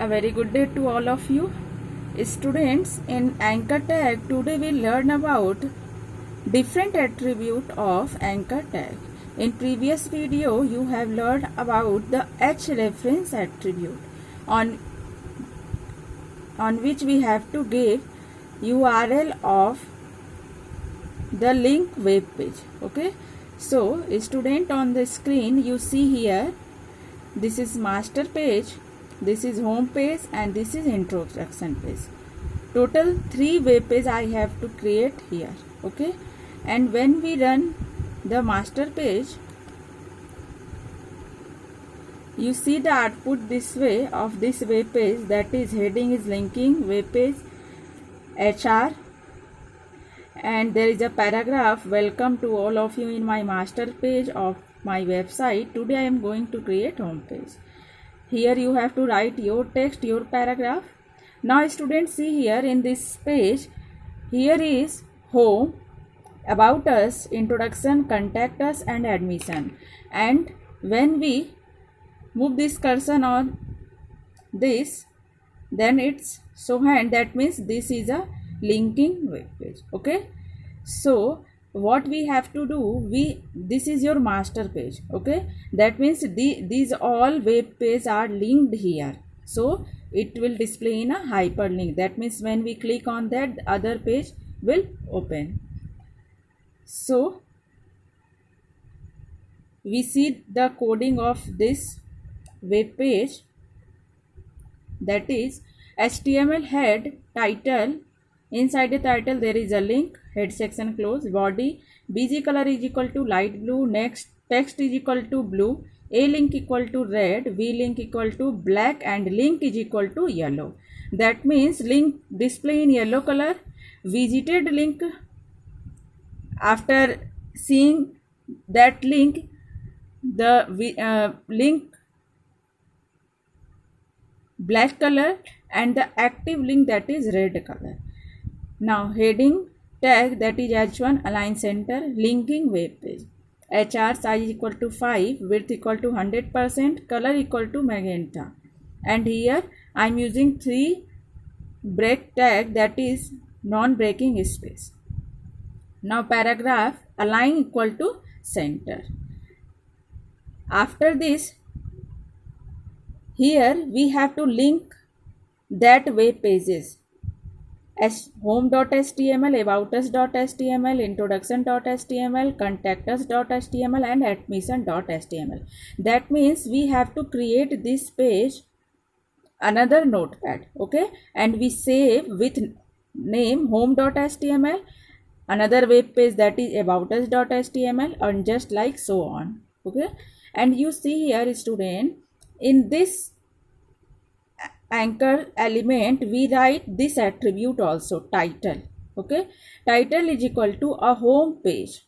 A very good day to all of you. Students, in anchor tag, today we learn about different attribute of anchor tag. In previous video, you have learned about the H reference attribute on which we have to give URL of the link web page. Okay. So, student, on the screen you see here, this is master page, this is home page, and this is introduction page. Total 3 web pages I have to create here. Okay, and when we run the master page, you see the output this way of this web page, that is heading is linking web page HR, and there is a paragraph, welcome to all of you in my master page of my website. Today I am going to create home page. Here you have to write your text, your paragraph. Now students, see here in this page, here is home, about us, introduction, contact us, and admission. And when we move this cursor on this, then it's show hand, that means this is a linking web page. Okay, so what we have to do, this is your master page. Okay, that means these all web pages are linked here, so it will display in a hyperlink. That means when we click on that, the other page will open. So we see the coding of this web page, that is HTML head, title. Inside the title there is a link, head section close, body, BG color is equal to light blue, next text is equal to blue, A link equal to red, V link equal to black, and link is equal to yellow. That means link display in yellow color, visited link. After seeing that link, the link black color, and the active link, that is red color. Now heading tag, that is H1, align center, linking web page. HR size equal to 5, width equal to 100%, color equal to magenta. And here I am using 3 break tag, that is non-breaking space. Now paragraph, align equal to center. After this, here we have to link that web pages as home.html, aboutus.html, introduction.html, contactus.html, and admission.html. That means we have to create this page another notepad. Okay, and we save with name home.html, another web page, that is aboutus.html, and just like so on. Okay, and you see here student, in this anchor element we write this attribute also, title. Okay, title is equal to a home page.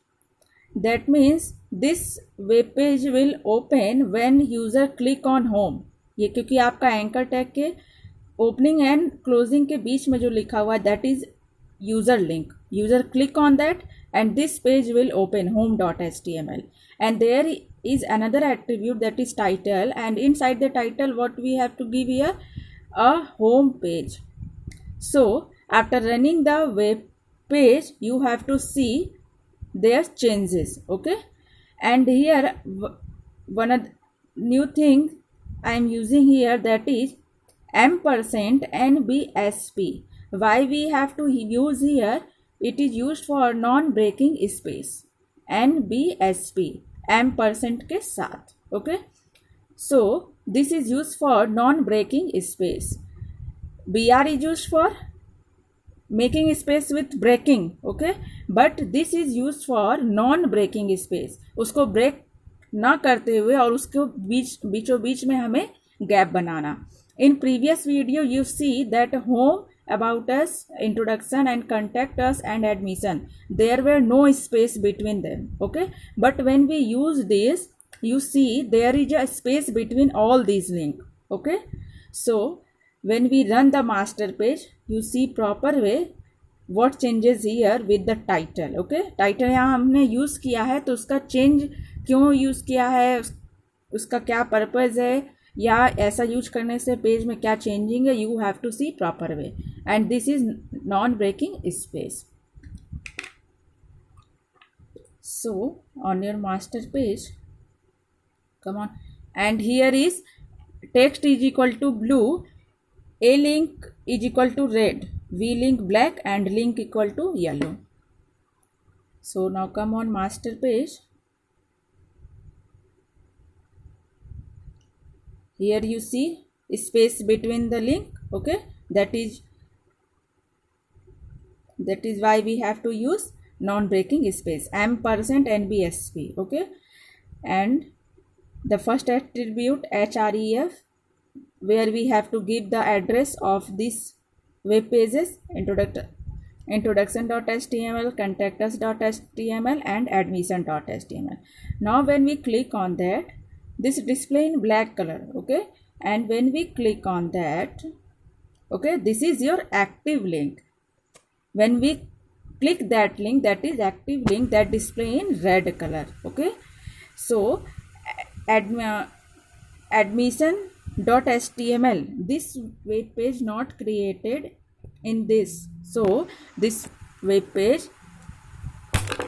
That means this web page will open when user click on home. ये क्योंकि आपका anchor tag के opening and closing के बीच में जो लिखा हुआ है, that is user link. User click on that and this page will open home.html, and there is another attribute, that is title, and inside the title what we have to give here, a home page. So after running the web page, you have to see their changes. Okay, and here one of the new thing I am using here, that is ampersand NBSP. Why we have to use here? It is used for non-breaking space, NBSP, ampersand के साथ. Okay, so this is used for non-breaking space. BR is used for making space with breaking. Okay, but this is used for non-breaking space. उसको break ना करते हुए और उसको बीचों बीच में हमें gap banana. In previous video you see that home, about us, introduction, and contact us, and admission, there were no space between them. Okay, but when we use this, you see there is a space between all these links. Okay, so when we run the master page, you see proper way what changes here with the title. Okay, title यहाँ हमने use किया है, तो उसका change क्यों use किया है, उसका क्या पर्पज़ है, या ऐसा यूज करने से पेज में क्या चेंजिंग है, you have to see proper way, and this is non breaking space. So on your master page, come on, and here is text is equal to blue, a link is equal to red, v link black, and link equal to yellow. So now come on master page. Here you see space between the link. Okay, that is why we have to use non-breaking space, ampersand NBSP. Okay, and the first attribute href, where we have to give the address of this web pages: introduction.html, contactus.html, and admission.html. Now when we click on that, this display in black color. Okay, and when we click on that, okay, this is your active link. When we click that link, that is active link, that display in red color. Okay, so admission.html, this web page not created in this. So this web page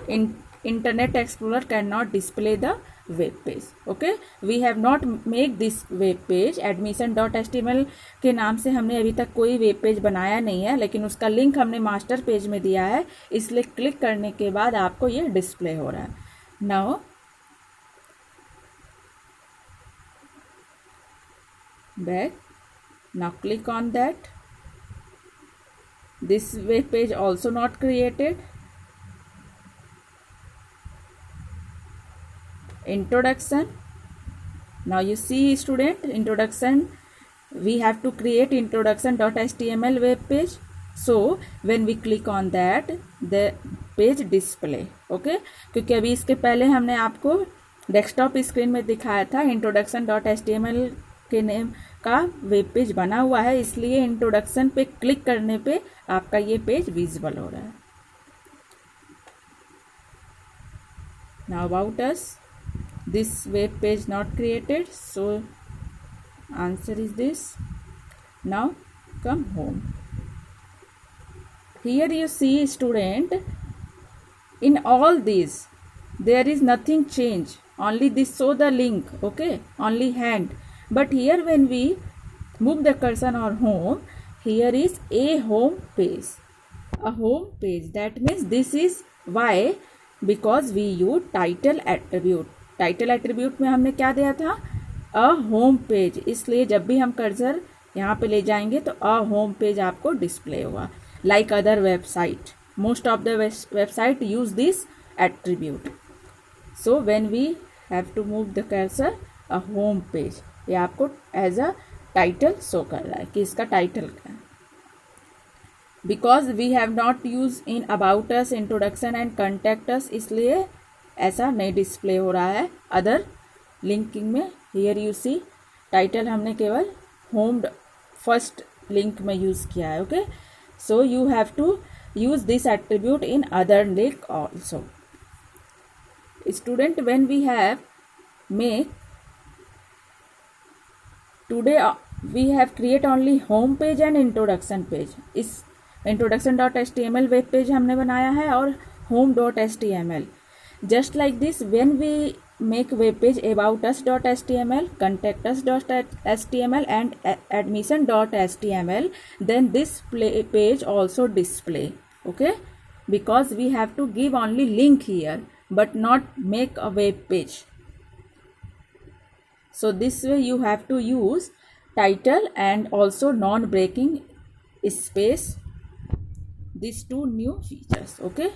in Internet Explorer cannot display the web page. Okay, we have not make this web page. admission.html के नाम से हमने अभी तक कोई web page बनाया नहीं है, लेकिन उसका लिंक हमने मास्टर पेज में दिया है, इसलिए क्लिक करने के बाद आपको ये डिस्प्ले हो रहा है. Now back, now click on that. This web page also not created. Introduction. Now you see student, introduction, we have to create introduction.html web page. So when we click on that, the page display. Okay, क्योंकि अभी इसके पहले हमने आपको desktop screen में दिखाया था introduction.html के नेम का वेब पेज बना हुआ है, इसलिए इंट्रोडक्शन पे क्लिक करने पे आपका ये पेज विजिबल हो रहा है. Now about us, this web page not created, so answer is this. Now come home. Here you see student, in all these there is nothing change, only this show the link. Okay, only hand. But here when we move the cursor on home, here is a home page, a home page. That means this is why, because we use title attribute. Title attribute में हमने क्या दिया था, अ home page, इसलिए जब भी हम cursor यहाँ पे ले जाएंगे तो अ होम पेज आपको डिस्प्ले होगा. Like other website, most of the website use this attribute. So when we have to move the cursor, a home page, ये आपको एज अ टाइटल शो कर रहा है कि इसका टाइटल क्या है. Because we have not use in about us, introduction and contact us, इसलिए ऐसा नहीं डिस्प्ले हो रहा है अदर लिंकिंग में. हियर यू सी टाइटल हमने केवल होम फर्स्ट लिंक में यूज़ किया है. Okay, so you have to use this attribute in other link also. Student, when we have make today we have create only home page and introduction page. इस introduction.html web page हमने बनाया है और home.html. Just like this, when we make web page about us.html, contact us.html, and admission.html, then this page also display. Okay, because we have to give only link here but not make a web page. So this way you have to use title and also non-breaking space, these two new features. Okay.